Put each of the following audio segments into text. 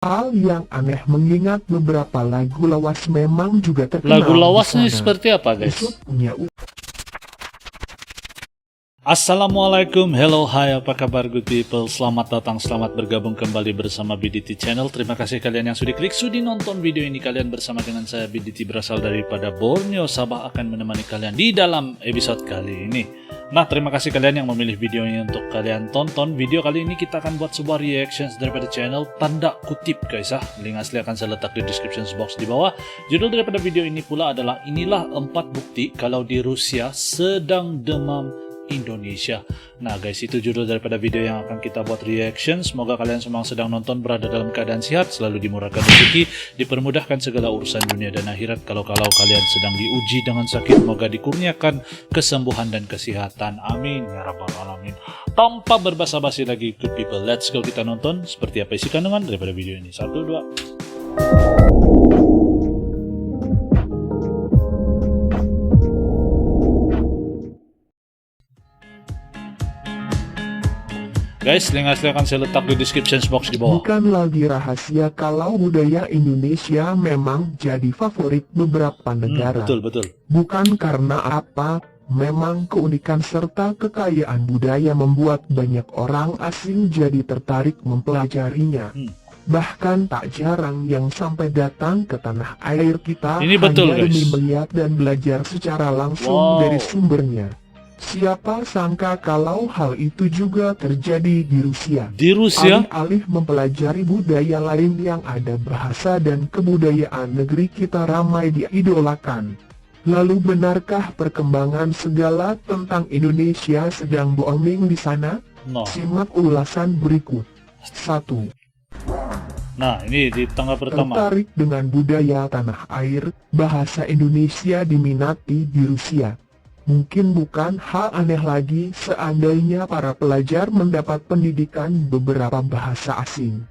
Hal yang aneh mengingat beberapa lagu lawas memang juga terkenal. Lagu lawasnya di sana. seperti apa, guys? Usut punya Assalamualaikum, hello, hai, apa kabar good people? Selamat datang, selamat bergabung kembali bersama BDT Channel. Terima kasih kalian yang sudah klik, sudi nonton video ini. Kalian bersama dengan saya BDT berasal daripada Borneo, Sabah, akan menemani kalian di dalam episode kali ini. Nah, terima kasih kalian yang memilih video ini untuk kalian tonton. Video kali ini kita akan buat sebuah reactions daripada channel tanda kutip, guys. Link asli akan saya letak di description box di bawah. Judul daripada video ini pula adalah inilah 4 bukti kalau di Rusia sedang demam Indonesia. Nah guys, itu judul daripada video yang akan kita buat reaction. Semoga kalian semua sedang nonton berada dalam keadaan sehat, selalu dimurahkan rezeki, dipermudahkan segala urusan dunia dan akhirat. Kalau kalian sedang diuji dengan sakit, semoga dikurniakan kesembuhan dan kesehatan. Amin ya rabbal alamin. Tanpa berbasa-basi lagi good people, let's go kita nonton seperti apa isi kandungan daripada video ini. 1, 2. Guys, link asli akan saya letak di description box di bawah. Bukan lagi rahasia kalau budaya Indonesia memang jadi favorit beberapa negara. Betul. Bukan karena apa, memang keunikan serta kekayaan budaya membuat banyak orang asing jadi tertarik mempelajarinya. Bahkan tak jarang yang sampai datang ke tanah air kita Ini betul, hanya demi guys. melihat dan belajar secara langsung dari sumbernya. Siapa sangka kalau hal itu juga terjadi di Rusia. Di Rusia? Alih-alih mempelajari budaya lain yang ada bahasa dan kebudayaan negeri kita ramai diidolakan. Lalu benarkah perkembangan segala tentang Indonesia sedang booming di sana? No. Simak ulasan berikut. 1. Nah, ini di tangga pertama. Tertarik dengan budaya tanah air, bahasa Indonesia diminati di Rusia. Mungkin bukan hal aneh lagi seandainya para pelajar mendapat pendidikan beberapa bahasa asing.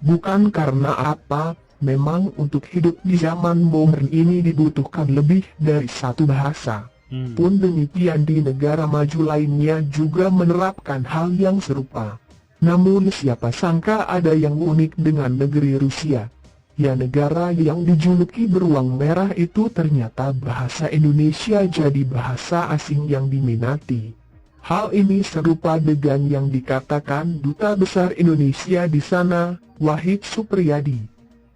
Bukan karena apa, memang untuk hidup di zaman modern ini dibutuhkan lebih dari satu bahasa. Pun demikian di negara maju lainnya juga menerapkan hal yang serupa. Namun siapa sangka ada yang unik dengan negeri Rusia. Ya, negara yang dijuluki beruang merah itu ternyata bahasa Indonesia jadi bahasa asing yang diminati. Hal ini serupa dengan yang dikatakan Duta Besar Indonesia di sana, Wahid Supriyadi.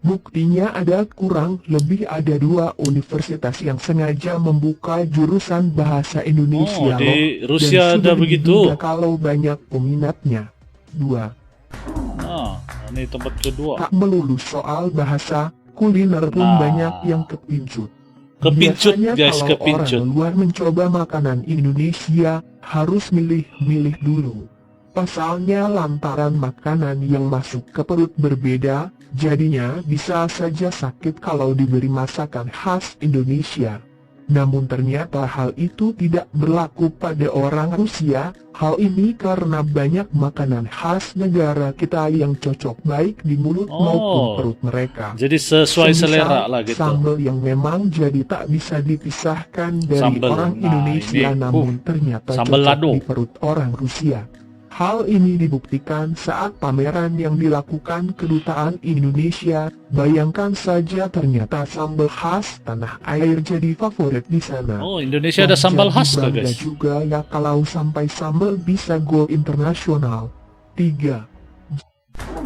Buktinya ada kurang lebih ada 2 universitas yang sengaja membuka jurusan bahasa Indonesia. Di loh, Rusia dan ada sudah begitu. diduga kalau banyak peminatnya. 2. Nah, ini tempat kedua. Tak melulu soal bahasa, kuliner pun Nah. banyak yang kepincut. Kepincut, Biasanya guys, kalau kepincut. orang luar mencoba makanan Indonesia, harus milih-milih dulu. Pasalnya lantaran makanan yang masuk ke perut berbeda, jadinya bisa saja sakit kalau diberi masakan khas Indonesia. Namun ternyata hal itu tidak berlaku pada orang Rusia. Hal ini karena banyak makanan khas negara kita yang cocok baik di mulut maupun perut mereka. Jadi sesuai Semisal selera lah gitu. sambal yang memang jadi tak bisa dipisahkan dari Sambal. orang Nah, Indonesia, ini, namun ternyata sambal cocok lado. di perut orang Rusia. Hal ini dibuktikan saat pameran yang dilakukan Kedutaan Indonesia. Bayangkan saja ternyata sambal khas tanah air jadi favorit di sana. Oh, Indonesia ada sambal khas tuh, Bangga guys. juga ya kalau sampai sambal bisa go internasional. 3.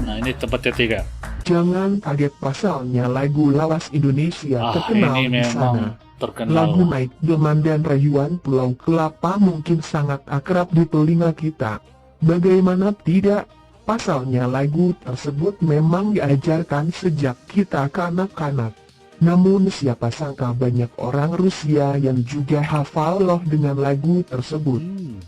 Nah, ini tempat ketiga. Jangan kaget pasalnya lagu lawas Indonesia terkenal ini di sana. memang terkenal. Lagu Naik Delman dan Rayuan Pulau Kelapa mungkin sangat akrab di telinga kita. Bagaimana tidak? Pasalnya lagu tersebut memang diajarkan sejak kita kanak-kanak. Namun siapa sangka banyak orang Rusia yang juga hafal loh dengan lagu tersebut.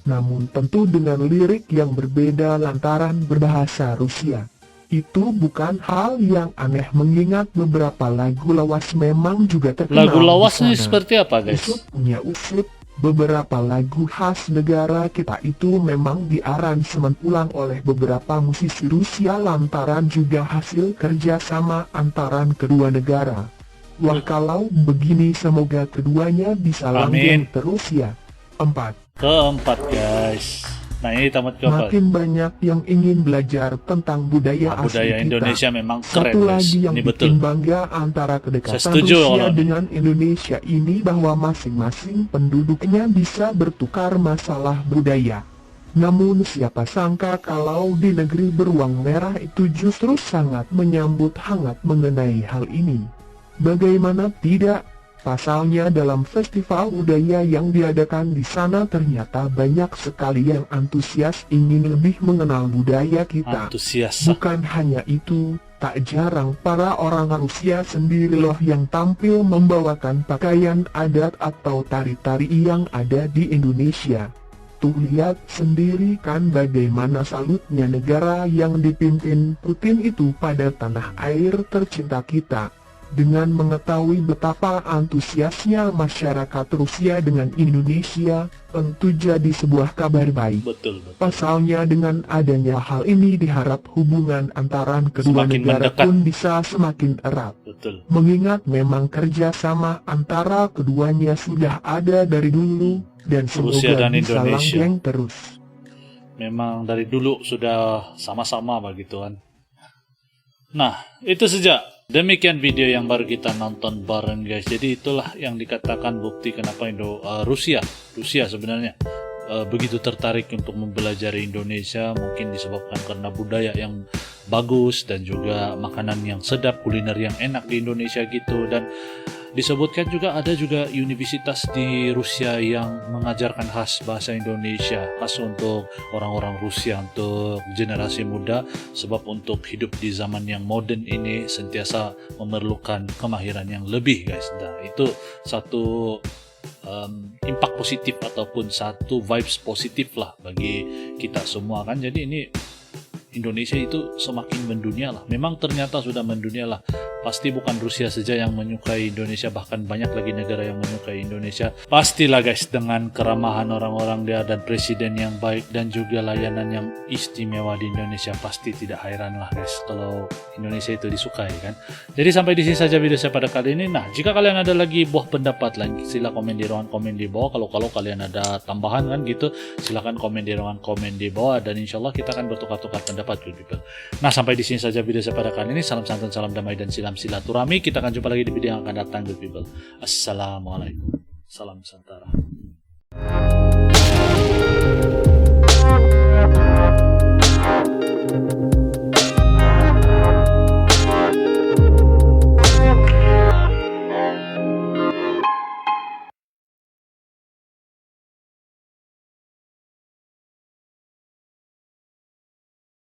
Namun tentu dengan lirik yang berbeda lantaran berbahasa Rusia. Itu bukan hal yang aneh mengingat beberapa lagu lawas memang juga terkenal. Lagu lawasnya di sana. seperti apa, guys? Usut punya usut, beberapa lagu khas negara kita itu memang diaransemen ulang oleh beberapa musisi Rusia lantaran juga hasil kerjasama antaran kedua negara. Wah, kalau begini semoga keduanya bisa langgeng terus ya. 4. Keempat, guys. Nah ini tamat ke apa? Makin banyak yang ingin belajar tentang budaya asli Budaya kita. Indonesia memang keren Satu guys. lagi yang Ini bikin betul. bangga antara kedekatan Saya setuju Rusia kalau ini. dengan Indonesia ini bahwa masing-masing penduduknya bisa bertukar masalah budaya. Namun siapa sangka kalau di negeri beruang merah itu justru sangat menyambut hangat mengenai hal ini. Bagaimana tidak? Pasalnya dalam festival budaya yang diadakan di sana ternyata banyak sekali yang antusias ingin lebih mengenal budaya kita. Antusias. Bukan hanya itu, tak jarang para orang Rusia sendiri loh yang tampil membawakan pakaian adat atau tari-tari yang ada di Indonesia. Tuh lihat sendiri kan bagaimana salutnya negara yang dipimpin Putin itu pada tanah air tercinta kita. Dengan mengetahui betapa antusiasnya masyarakat Rusia dengan Indonesia, tentu jadi sebuah kabar baik. Betul. Pasalnya dengan adanya hal ini diharap hubungan antara kedua Semakin negara mendekat. pun bisa semakin erat. Betul. Mengingat memang kerjasama antara keduanya sudah ada dari dulu dan Rusia semoga dan bisa Indonesia. langgeng terus. Memang dari dulu sudah sama-sama begitu kan. Nah, itu saja. Demikian video yang baru kita nonton bareng guys. Jadi itulah yang dikatakan bukti kenapa Rusia sebenarnya begitu tertarik untuk mempelajari Indonesia. Mungkin disebabkan karena budaya yang bagus dan juga makanan yang sedap, kuliner yang enak di Indonesia gitu. Dan disebutkan juga ada juga universitas di Rusia yang mengajarkan khas bahasa Indonesia, khas untuk orang-orang Rusia, untuk generasi muda, sebab untuk hidup di zaman yang modern ini sentiasa memerlukan kemahiran yang lebih guys. Nah itu satu impact positif ataupun satu vibes positif lah bagi kita semua kan. Jadi ini Indonesia itu semakin mendunia lah. Memang ternyata sudah mendunia lah. Pasti bukan Rusia saja yang menyukai Indonesia, bahkan banyak lagi negara yang menyukai Indonesia. Pastilah guys, dengan keramahan orang-orang dia dan presiden yang baik dan juga layanan yang istimewa di Indonesia, pasti tidak heran lah guys kalau Indonesia itu disukai kan. Jadi sampai di sini saja video saya pada kali ini. Nah, jika kalian ada lagi buah pendapat lain, sila komen di ruangan komen di bawah. Kalau kalian ada tambahan kan gitu, silahkan komen di ruangan komen di bawah, dan insya Allah kita akan bertukar-tukar pendapat good people. Nah, sampai di sini saja video saya pada kali ini. Salam santan, salam damai, dan silaturahmi. Kita akan jumpa lagi di video yang akan datang good people. Assalamualaikum. Salam Nusantara.